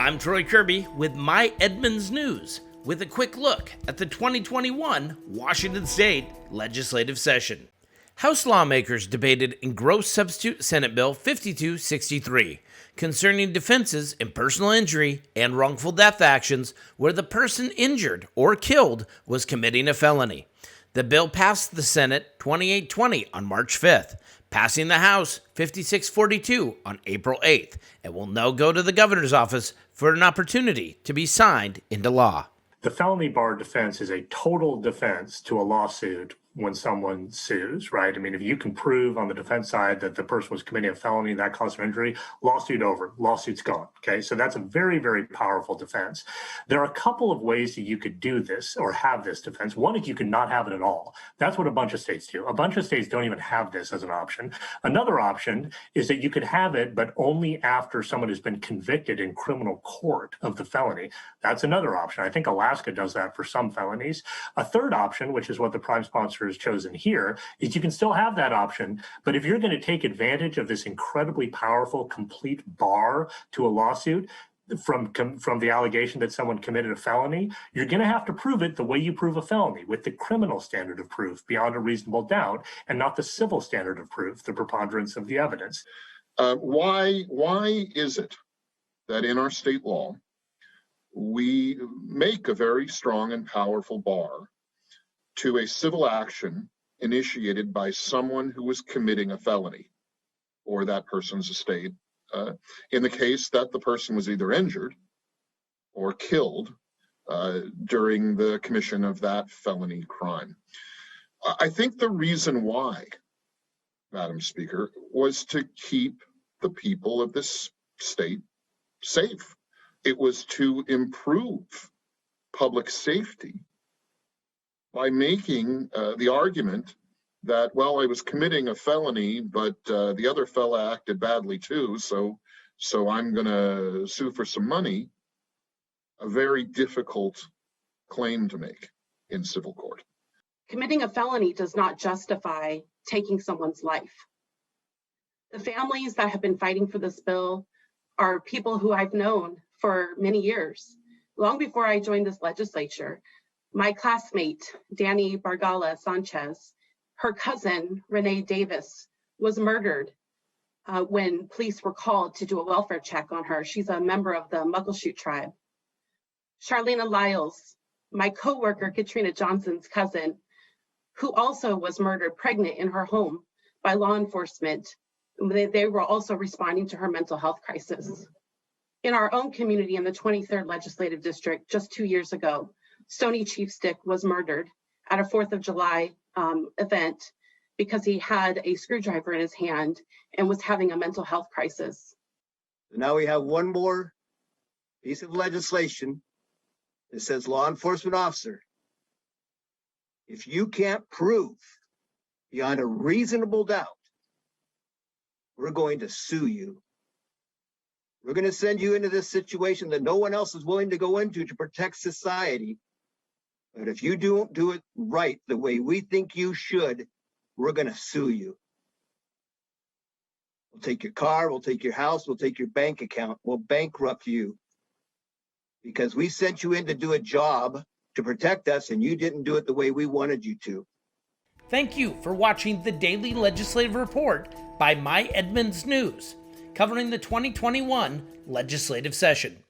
I'm Troy Kirby with My Edmonds News, with a quick look at the 2021 Washington State Legislative Session. House lawmakers debated Engrossed Substitute Senate Bill 5263, concerning defenses in personal injury and wrongful death actions where the person injured or killed was committing a felony. The bill passed the Senate 2820 on March 5th, passing the House 5642 on April 8th, and will now go to the governor's office for an opportunity to be signed into law. The felony bar defense is a total defense to a lawsuit when someone sues, right? I mean, if you can prove on the defense side that the person was committing a felony that caused an injury, lawsuit over, lawsuit's gone, okay? So that's a very, very powerful defense. There are a couple of ways that you could do this or have this defense. One is you could not have it at all. That's what a bunch of states do. A bunch of states don't even have this as an option. Another option is that you could have it, but only after someone has been convicted in criminal court of the felony. That's another option. I think Alaska does that for some felonies. A third option, which is what the prime sponsor has chosen here, is you can still have that option, but if you're going to take advantage of this incredibly powerful, complete bar to a lawsuit from the allegation that someone committed a felony, you're going to have to prove it the way you prove a felony, with the criminal standard of proof beyond a reasonable doubt, and not the civil standard of proof, the preponderance of the evidence. Why is it that in our state law we make a very strong and powerful bar to a civil action initiated by someone who was committing a felony or that person's estate, in the case that the person was either injured or killed during the commission of that felony crime? I think the reason why, Madam Speaker, was to keep the people of this state safe. It was to improve public safety by making the argument that, well, I was committing a felony, but the other fella acted badly too, so I'm going to sue for some money, a very difficult claim to make in civil court. Committing a felony does not justify taking someone's life. The families that have been fighting for this bill are people who I've known for many years. Long before I joined this legislature, my classmate, Danny Bargala Sanchez, her cousin, Renee Davis, was murdered when police were called to do a welfare check on her. She's a member of the Muckleshoot tribe. Charlena Lyles, my coworker, Katrina Johnson's cousin, who also was murdered pregnant in her home by law enforcement. They were also responding to her mental health crisis. In our own community in the 23rd Legislative District, just 2 years ago, Stoney Chiefstick was murdered at a 4th of July event because he had a screwdriver in his hand and was having a mental health crisis. Now we have one more piece of legislation that says law enforcement officer, if you can't prove beyond a reasonable doubt, we're going to sue you. We're going to send you into this situation that no one else is willing to go into to protect society. But if you don't do it right the way we think you should, we're going to sue you. We'll take your car, we'll take your house, we'll take your bank account, we'll bankrupt you. Because we sent you in to do a job to protect us and you didn't do it the way we wanted you to. Thank you for watching the Daily Legislative Report by My Edmonds News, covering the 2021 legislative session.